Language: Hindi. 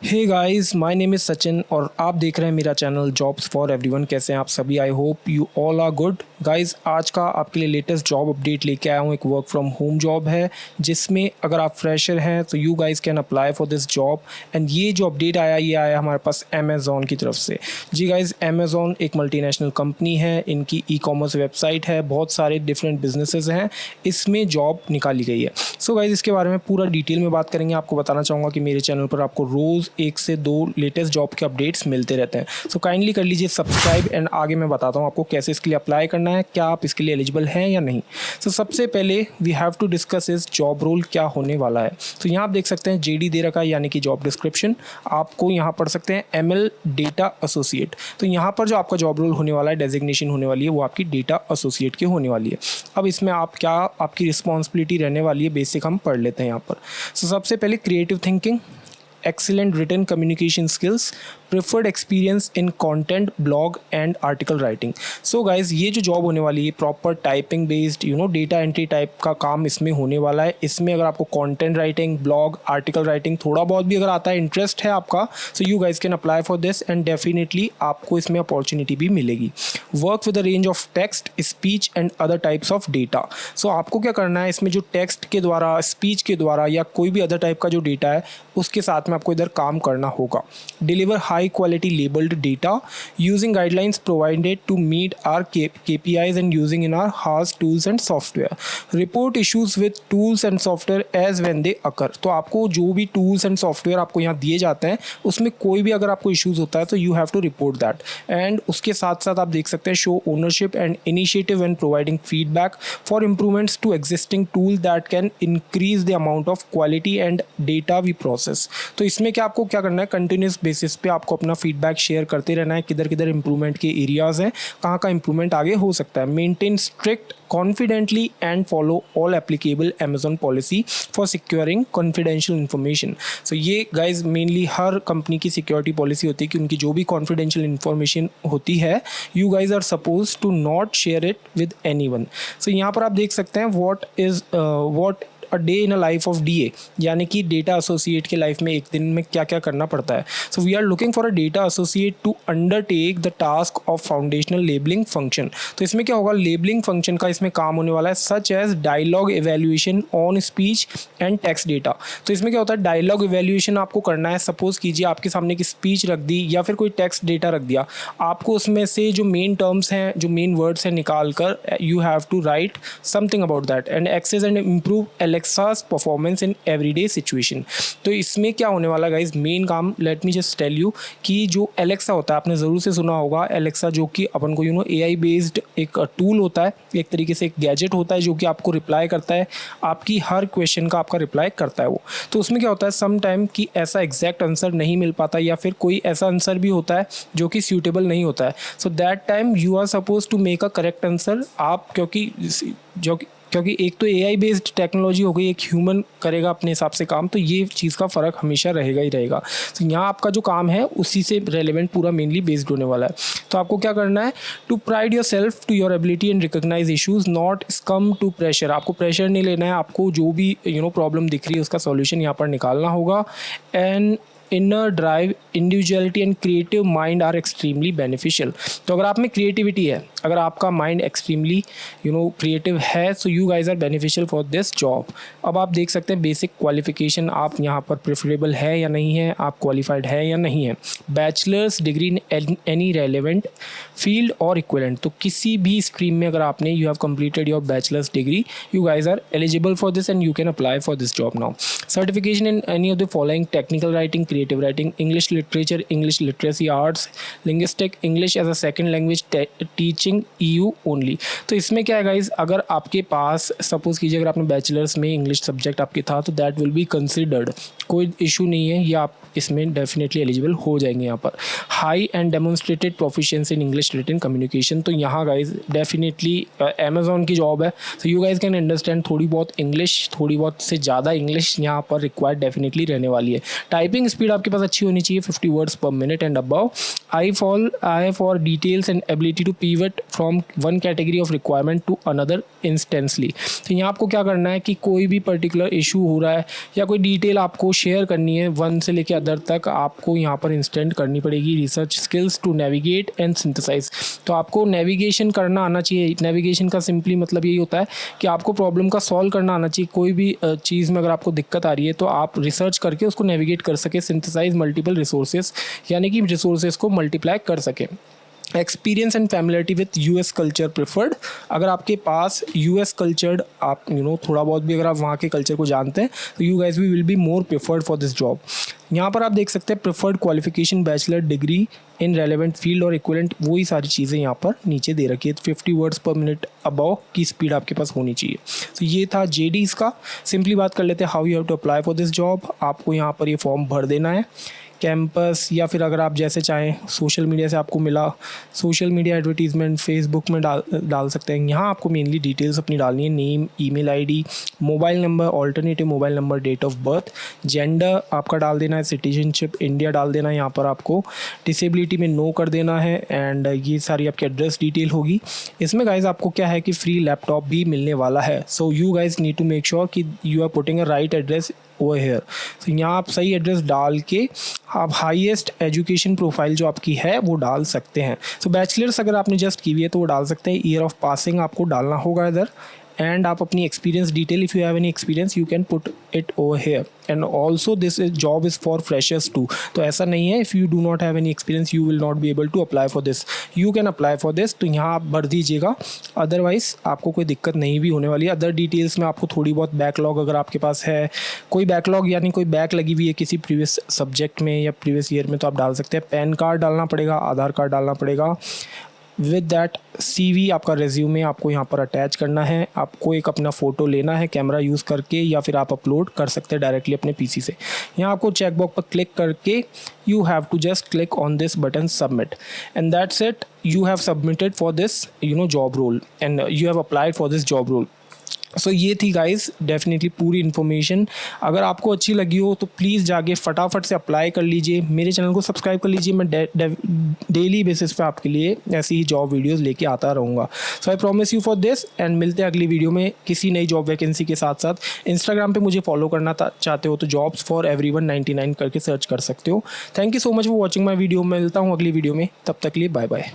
Hey guys, my name is Sachin और आप देख रहे हैं मेरा चैनल जॉब्स फॉर एवरीवन। कैसे हैं आप सभी? I hope you all are good. Guys, आज का आपके लिए लेटेस्ट जॉब अपडेट लेके आया हूँ। एक वर्क फ्रॉम होम जॉब है जिसमें अगर आप फ्रेशर हैं तो you guys can apply for this job. And ये जो अपडेट आया ये आया हमारे पास अमेज़ॉन की तरफ से। जी गाइस, अमेज़ॉन एक मल्टीनेशनल कंपनी है, इनकी ई कॉमर्स वेबसाइट है, बहुत सारे डिफरेंट बिजनेसेस हैं, इसमें जॉब निकाली गई है। सो गाइस, इसके बारे में पूरा डिटेल में बात करेंगे। आपको बताना चाहूँगा कि मेरे चैनल पर आपको रोज़ 1 से 2 लेटेस्ट जॉब के अपडेट्स मिलते रहते हैं। सो काइंडली कर लीजिए सब्सक्राइब एंड आगे मैं बताता हूँ आपको कैसे इसके लिए अप्लाई करना है, क्या आप इसके लिए एलिजिबल हैं या नहीं। सो सबसे पहले वी हैव टू डिस्कस इस जॉब रोल क्या होने वाला है। तो यहाँ आप देख सकते हैं जेडी दे रखा है, यानी कि जॉब डिस्क्रिप्शन। आपको यहाँ पढ़ सकते हैं एमएल डेटा एसोसिएट। तो यहाँ पर जो आपका जॉब रोल होने वाला है, डेजिग्नेशन होने वाली है, वो आपकी डेटा एसोसिएट की होने वाली है। अब इसमें आप क्या आपकी रिस्पॉन्सिबिलिटी रहने वाली है, बेसिक हम पढ़ लेते हैं यहाँ पर। सो सबसे पहले creative thinking, excellent written communication skills, preferred experience in content, blog and article writing. So guys, ये जो जॉब होने वाली है proper typing based data entry type का काम इसमें होने वाला है। इसमें अगर आपको content writing, blog, article writing थोड़ा बहुत भी अगर आता है, इंटरेस्ट है आपका, so you guys can apply for this and definitely आपको इसमें अपॉर्चुनिटी भी मिलेगी। Work with a range of text, speech and other types of data. So आपको क्या करना है, इसमें जो टेक्स्ट के द्वारा, स्पीच के द्वारा या कोई भी अदर टाइप का जो डेटा है उसके साथ में आपको इधर काम करना होगा। Deliver high quality labelled data using guidelines provided to meet our KPIs and using in our house tools and software. Report issues with tools and software as when they occur. तो आपको जो भी टूल्स एंड सॉफ्टवेयर आपको यहाँ दिए जाते हैं उसमें कोई भी अगर आपको इशूज़ होता है तो you have to report that. And उसके साथ साथ आप देख सकते हैं show ownership and initiative and providing feedback for improvements to existing tool that can increase the amount of quality and data we process. तो इसमें क्या आपको क्या करना है, कंटिन्यूस बेसिस पे आपको अपना फीडबैक शेयर करते रहना है, किधर किधर इंप्रूवमेंट के एरियाज हैं, कहाँ का इंप्रूवमेंट आगे हो सकता है। Maintain strict confidently and follow all applicable Amazon policy for securing confidential information. So ये गाइज मेनली हर कंपनी की सिक्योरिटी पॉलिसी होती है कि उनकी जो भी कॉन्फिडेंशियल इन्फॉर्मेशन होती है you guys are suppose to not share it with anyone. So यहाँ पर आप देख सकते हैं what a day in a life of DA, यानी कि डेटा एसोसिएट के लाइफ में एक दिन में क्या क्या करना पड़ता है। So we are looking for a data associate to undertake the task of foundational labelling function. तो इसमें क्या होगा, लेबलिंग फंक्शन का इसमें काम होने वाला है, such as dialogue evaluation on speech and text data. तो इसमें क्या होता है, डायलॉग इवेल्युएशन आपको करना है। सपोज कीजिए आपके सामने की स्पीच रख दी या फिर कोई टेक्स्ट डेटा रख दिया, आपको उसमें से जो मेन टर्म्स हैं, जो मेन वर्ड्स हैं निकाल कर you have to write something about that and access and improve Alexa's performance in everyday situation। तो इसमें क्या होने वाला गाइज, मेन काम let me just tell you कि जो एलेक्सा होता है आपने ज़रूर से सुना होगा, एलेक्सा जो कि अपन को AI बेस्ड एक टूल होता है, एक तरीके से एक गैजेट होता है जो कि आपको रिप्लाई करता है, आपकी हर क्वेश्चन का आपका रिप्लाई करता है वो। तो उसमें क्या होता है सम टाइम कि ऐसा एग्जैक्ट आंसर नहीं मिल पाता या फिर कोई ऐसा आंसर भी होता है जो कि सूटेबल नहीं होता है। So that time you are suppose to make a correct answer. आप क्योंकि एक तो AI बेस्ड टेक्नोलॉजी हो गई, एक ह्यूमन करेगा अपने हिसाब से काम, तो ये चीज़ का फ़र्क हमेशा रहेगा ही रहेगा। तो यहाँ आपका जो काम है उसी से रेलेवेंट पूरा मेनली बेस्ड होने वाला है। तो आपको क्या करना है, to pride yourself to your ability and recognise issues, not succumb to pressure. आपको प्रेशर नहीं लेना है, आपको जो भी प्रॉब्लम दिख रही है उसका सॉल्यूशन यहाँ पर निकालना होगा। And inner drive, individuality and creative mind are extremely beneficial. तो अगर आप में क्रिएटिविटी है, अगर आपका माइंड एक्सट्रीमली क्रिएटिव है, so you guys are beneficial for this job. अब आप देख सकते हैं बेसिक क्वालिफिकेशन आप यहाँ पर प्रेफरेबल है या नहीं है, आप क्वालिफाइड है या नहीं है। Bachelor's degree in any relevant field और इक्विवेलेंट। तो किसी भी स्ट्रीम में अगर आपने you have completed your bachelor's degree, you guys are eligible for this and you can apply for this job now. Certification in any of the following: technical writing, creative writing, English literature, English literacy, arts, linguistic, English as a second language, teaching EU only। तो इसमें क्या है गाइज, अगर आपके पास सपोज कीजिए अगर आपने बैचलर्स में इंग्लिश सब्जेक्ट आपके था तो दैट विल बी कंसिडर्ड, कोई इशू नहीं है, ये आप इसमें डेफिनेटली एलिजिबल हो जाएंगे। यहाँ पर high and demonstrated proficiency in English written communication. तो यहाँ गाइज डेफिनेटली अमेजॉन की जॉब है, so you guys can understand थोड़ी बहुत इंग्लिश, थोड़ी बहुत से ज़्यादा इंग्लिश यहाँ पर रिक्वायर्ड डेफिनेटली रहने वाली है। टाइपिंग स्पीड आपके पास अच्छी होनी चाहिए, 50 words per minute and above. Eye for details and ability to pivot from one category of requirement to another instantly. तो यहाँ आपको क्या करना है कि कोई भी पर्टिकुलर इशू हो रहा है या कोई डिटेल आपको शेयर करनी है वन से लेकर अदर तक, आपको यहाँ पर इंस्टेंट करनी पड़ेगी। Research skills to navigate and synthesise. तो आपको नेविगेशन करना आना चाहिए। नेविगेशन का सिंपली मतलब यही होता है कि आपको प्रॉब्लम का सॉल्व करना आना चाहिए। कोई भी चीज़ में अगर आपको दिक्कत आ रही है तो आप रिसर्च करके उसको नेविगेट कर सके। सिंथेसाइज मल्टीपल रिसोर्सेज, यानी कि रिसोर्सेज को मल्टीप्लाई कर सके। Experience and familiarity with US culture preferred. अगर आपके पास यूएस कल्चर्ड, आप थोड़ा बहुत भी अगर आप वहाँ के कल्चर को जानते हैं तो you guys we will be more preferred for this job. यहाँ पर आप देख सकते हैं preferred qualification bachelor degree in relevant field और इक्विवेलेंट, वही सारी चीज़ें यहाँ पर नीचे दे रखी है। 50 वर्ड्स पर मिनट अबव की स्पीड आपके पास होनी चाहिए। तो ये था जेडी इसका। सिंपली बात कर लेते हैं how you have to apply for this job. आपको यहाँ पर ये फॉर्म भर देना है। कैंपस या फिर अगर आप जैसे चाहें सोशल मीडिया से आपको मिला, सोशल मीडिया एडवर्टीजमेंट फेसबुक में डाल सकते हैं। यहाँ आपको मेनली डिटेल्स अपनी डालनी है, name, email ID, mobile number, alternative mobile number, date of birth, gender आपका डाल देना है, सिटीजनशिप इंडिया डाल देना है। यहाँ पर आपको डिसेबिलिटी में नो कर देना है एंड ये सारी आपकी एड्रेस डिटेल होगी। इसमें गाइज आपको क्या है कि फ्री लैपटॉप भी मिलने वाला है। So you guys need to make sure कि you are putting a right address over here. तो यहाँ आप सही एड्रेस डाल के आप हाईएस्ट एजुकेशन प्रोफाइल जो आपकी है वो डाल सकते हैं। सो बैचलर्स अगर आपने जस्ट की हुई है तो वो डाल सकते हैं। ईयर ऑफ पासिंग आपको डालना होगा इधर एंड आप अपनी experience detail, if you have any experience you can put it over here. And also this job is for freshers too. तो ऐसा नहीं है if you do not have any experience you will not be able to apply for this, you can apply for this. तो यहाँ आप भर दीजिएगा, अदरवाइज़ आपको कोई दिक्कत नहीं भी होने वाली है। अदर डिटेल्स में आपको थोड़ी बहुत बैकलॉग अगर आपके पास है, कोई बैकलॉग यानी कोई बैक लगी हुई है किसी प्रीवियस सब्जेक्ट में या प्रीवियस ईयर में, तो आप डाल सकते हैं। पैन कार्ड डालना पड़ेगा, आधार कार्ड डालना पड़ेगा। विद दैट CV आपका रेज्यूमे आपको यहाँ पर अटैच करना है। आपको एक अपना फ़ोटो लेना है कैमरा यूज़ करके या फिर आप अपलोड कर सकते हैं डायरेक्टली अपने PC से। यहाँ आपको चेकबॉक्स पर क्लिक करके you have to just click on this button submit and that's it. You have submitted for this job role and you have applied for this job role. So ये थी गाइस डेफिनेटली पूरी इन्फॉर्मेशन। अगर आपको अच्छी लगी हो तो प्लीज़ जाके फटाफट से अप्लाई कर लीजिए। मेरे चैनल को सब्सक्राइब कर लीजिए। मैं डेली बेसिस पे आपके लिए ऐसी ही जॉब वीडियोस लेके आता रहूँगा। So I promise you for this and मिलते हैं अगली वीडियो में किसी नई जॉब वैकेंसी के साथ साथ। इंस्टाग्राम पे मुझे फॉलो करना चाहते हो तो जॉब्स फॉर एवरीवन 99 करके सर्च कर सकते हो। Thank you so much for watching my video. मैं मिलता हूँ अगली वीडियो में, तब तक लिए बाय बाय।